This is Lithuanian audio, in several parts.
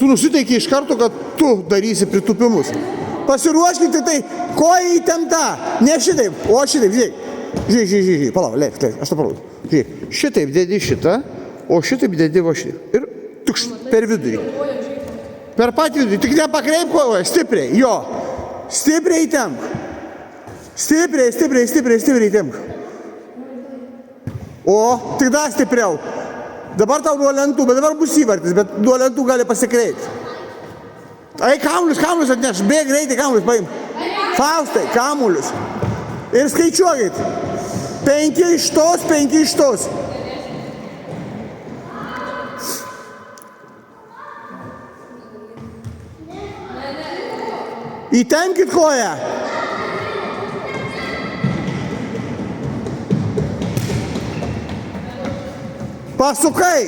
tu nusiteiki iš karto, kad tu darysi pritupimus. Pasiruoškite tai, koja įtempta. Ne šitaip, o šitaip, žiūrėk. Žiūrėk, palauk, leik, aš tą parodu. Žiūrėk, šitaip dedi šitą, o šitaip dedi va šitaip. Ir tukš, per vidurį. Per patį vidurį, tik nepakreip koją, stipriai, jo. Stipriai įtemk. Stipriai įtemk. O, tik dar stipriau. Dabar tau nuo lentų, bet dabar bus įvartis, bet nuo lentų gali pasikreipti. Ai, kamulius atneš, bėg greitai kamulius paim. Faustai, kamulius. Ir skaičiuokit. 5 iš tos. Įtemkit koją. Pasukai.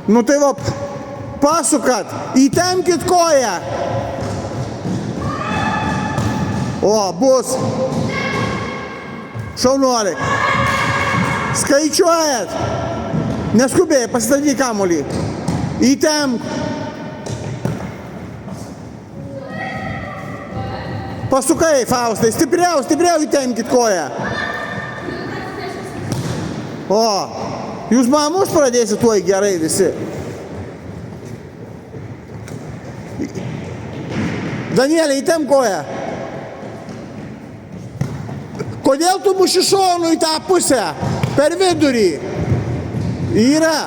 Nu tai va, pasukat. Įtemkit koją. O, bus. Šaunuoliai. Skaičiuojat. Neskubėjai, pasistatyk kamuolį. Įtemk. Pasukai, Faustai, stipriau įtemkit koją. O, jūs mamus pradėsit tuoj gerai visi. Danielė, įtemk koją. Kodėl tu muši šonu į tą pusę? Per vidurį. Yra.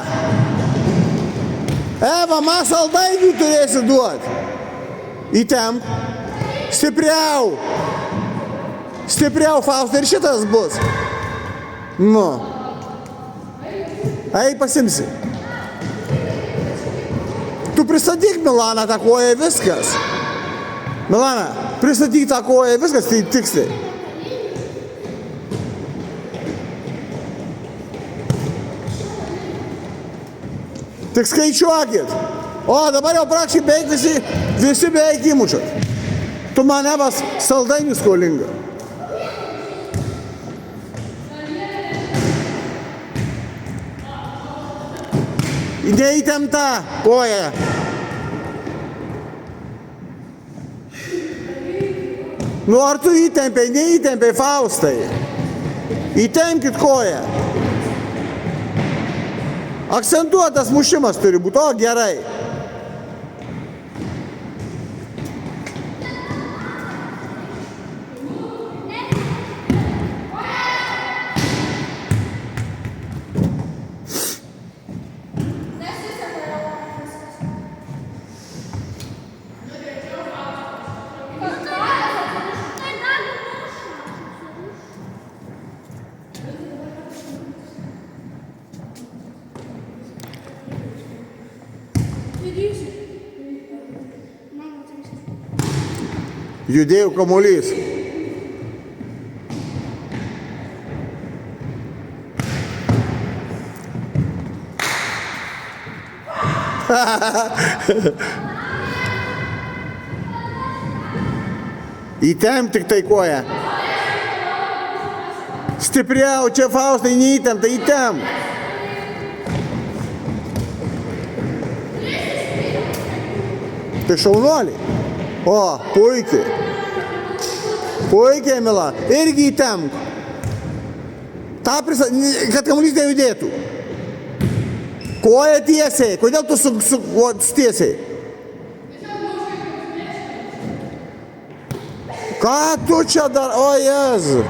Eva, man saldainių turėsi duoti. Įtemk. Stipriau. Faustai, ir šitas bus. Nu. Ei, pasimsi. Tu pristatyk Milaną tą koją, viskas. Milana, pristatyk tą koją, viskas, tai tiksliai. Tik skaičiuokit. O, dabar jau praktiškai beveik visi beveik įmušat. Tu man Evas saldainių skolinga. Neįtempta koja. Nu ar tu įtempiai, neįtempiai, Faustai. Įtemkit koją. Akcentuotas mušimas turi būti, o gerai. Judėjų kamuolys. Įtemp tik tai koją. Stipriau, čia Faustai, neįtempta, įtemp. Tai šaunuoliai. O, puikiai. Puikiai, Mila. Irgi įtemk. Kad kamuolys nejudėtų. Koja tiesiai. Kodėl tu tiesiai? Ką tu čia dar? O, Jėzu.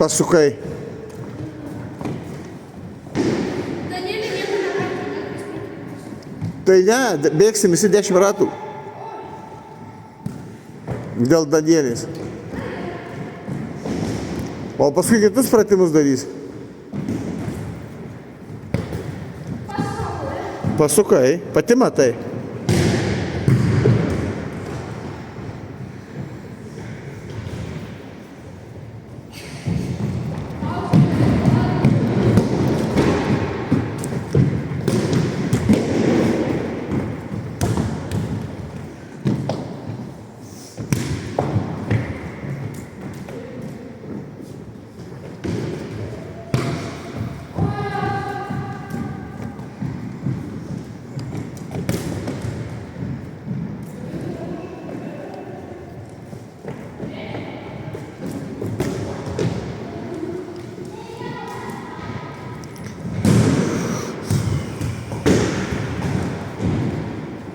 Pasukai. Danielė nieko negali. Tai ne, bėgsim visi 10 ratų. Dėl Danielės. O paskui kitus pratimus darys. Pasukai, pati matai.